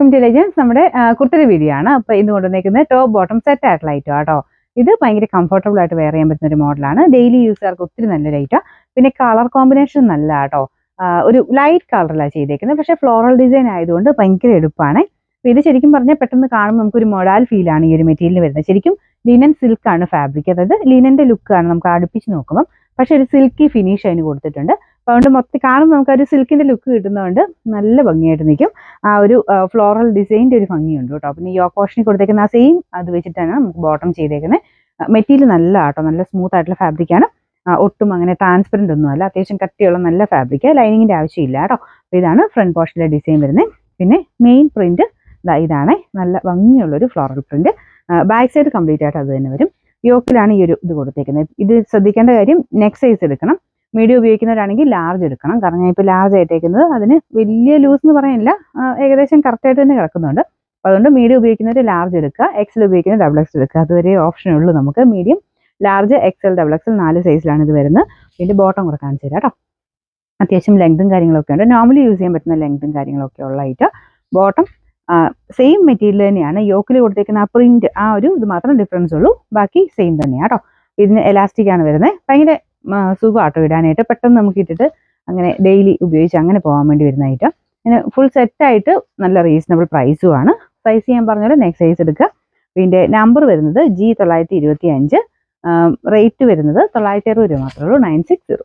Welcome to legends. നമ്മുടെ കുർത്തയുടെ video ആണ്. അപ്പോൾ ഇന്ന് കൊണ്ടുവന്നേക്കുന്നത് ടോപ്പ് ബോട്ടം സെറ്റ് ആയിട്ടുള്ള ഐറ്റം ആട്ടോ. ഇത് ഭയങ്കര കംഫർട്ടബിൾ ആയിട്ട് വെയർ ചെയ്യാൻ പറ്റുന്ന ഒരു മോഡലാണ്. ഡെയിലി യൂസുകാർക്ക് ഒത്തിരി നല്ല ലൈറ്റാ. പിന്നെ കളർ കോമ്പിനേഷൻ നല്ല കേട്ടോ. ഒരു ലൈറ്റ് കളറിലാണ് ചെയ്തേക്കുന്നത്. പക്ഷേ ഫ്ലോറൽ ഡിസൈൻ ആയതുകൊണ്ട് ഭയങ്കര എടുപ്പാണ്. അപ്പോൾ ഇത് ശരിക്കും പറഞ്ഞാൽ പെട്ടെന്ന് കാണുമ്പോൾ നമുക്കൊരു മൊഡാൽ ഫീലാണ് ഈ ഒരു മെറ്റീരിയൽ വരുന്നത്. ശരിക്കും ലിനൻ സിൽക്കാണ് ഫാബ്രിക്. അതായത് ലിനൻ്റെ ലുക്കാണ് നമുക്ക് അടുപ്പിച്ച് നോക്കുമ്പം. പക്ഷേ ഒരു സിൽക്കി ഫിനിഷ് അതിന് കൊടുത്തിട്ടുണ്ട്. അപ്പോൾ അതുകൊണ്ട് മൊത്തം കാണുമ്പോൾ നമുക്ക് ഒരു സിൽക്കിൻ്റെ ലുക്ക് കിട്ടുന്നതുകൊണ്ട് നല്ല ഭംഗിയായിട്ട് നിൽക്കും. ആ ഒരു ഫ്ലോറൽ ഡിസൈൻ്റെ ഒരു ഭംഗിയുണ്ട് കേട്ടോ. പിന്നെ ഈ പോർഷനിൽ കൊടുത്തേക്കുന്ന ആ സെയിം അത് വെച്ചിട്ടാണ് നമുക്ക് ബോട്ടം ചെയ്തേക്കുന്നത്. മെറ്റീരിയൽ നല്ല കേട്ടോ, നല്ല സ്മൂത്ത് ആയിട്ടുള്ള ഫാബ്രിക്കാണ്. ഒട്ടും അങ്ങനെ ട്രാൻസ്പെറൻ്റ് ഒന്നും അല്ല, അത്യാവശ്യം കട്ടിയുള്ള നല്ല ഫാബ്രിക്ക്. ലൈനിങ്ങിൻ്റെ ആവശ്യമില്ല കേട്ടോ. അപ്പോൾ ഇതാണ് ഫ്രണ്ട് പോർഷനിലെ ഡിസൈൻ വരുന്നത്. പിന്നെ മെയിൻ പ്രിന്റ് ഇതാണ്, നല്ല ഭംഗിയുള്ളൊരു floral print. Back side complete ആയിട്ട് അത് തന്നെ വരും. യോക്കിലാണ് ഈ ഒരു ഇത് കൊടുത്തേക്കുന്നത്. ഇത് ശ്രദ്ധിക്കേണ്ട കാര്യം, നെക്ക് സൈസ് എടുക്കണം. മീഡിയം ഉപയോഗിക്കുന്നവരാണെങ്കിൽ ലാർജ് എടുക്കണം. കാരണം ഞാൻ ഇപ്പോൾ ലാർജ് ആയിട്ടേക്കുന്നത്, അതിന് വലിയ ലൂസ് എന്ന് പറയാനില്ല, ഏകദേശം കറക്റ്റായിട്ട് തന്നെ കിടക്കുന്നുണ്ട്. അപ്പോൾ അതുകൊണ്ട് മീഡിയം ഉപയോഗിക്കുന്നവർ ലാർജ് എടുക്കുക, എക്സൽ ഉപയോഗിക്കുന്നത് ഡബിൾ എക്സ് എടുക്കുക. അതുവരെ ഓപ്ഷൻ ഉള്ളൂ നമുക്ക്. Medium, large, XL, double XL 4 സൈസിലാണ് ഇത് വരുന്നത്. ഇതിൻ്റെ ബോട്ടം കൂടെ കാണിച്ചു തരാം കേട്ടോ. അത്യാവശ്യം ലെങ്തും കാര്യങ്ങളൊക്കെ ഉണ്ട്. നോർമലി യൂസ് ചെയ്യാൻ പറ്റുന്ന ലെങ്തും കാര്യങ്ങളൊക്കെ ഉള്ളതായിട്ട്. ബോട്ടം സെയിം മെറ്റീരിയൽ തന്നെയാണ്. യോക്കിൽ കൊടുത്തേക്കുന്ന ആ പ്രിന്റ്, ആ ഒരു ഇത് മാത്രം ഡിഫറൻസ് ഉള്ളൂ. ബാക്കി സെയിം തന്നെയാണ് കേട്ടോ. ഇതിന് എലാസ്റ്റിക് ആണ് വരുന്നത്. ഭയങ്കര സുഖമാട്ടോ ഇടാനായിട്ട്. പെട്ടെന്ന് നമുക്ക് ഇട്ടിട്ട് അങ്ങനെ ഡെയിലി ഉപയോഗിച്ച് അങ്ങനെ പോകാൻ വേണ്ടി വരുന്നതായിട്ട്. പിന്നെ ഫുൾ സെറ്റായിട്ട് നല്ല റീസണബിൾ പ്രൈസുമാണ്. സൈസ് ചെയ്യാൻ പറഞ്ഞാൽ നെക്സ്റ്റ് സൈസ് എടുക്കുക. ഇതിൻ്റെ നമ്പർ വരുന്നത് G925, റേറ്റ് വരുന്നത് 960 രൂപ മാത്രമേ ഉള്ളൂ, 960.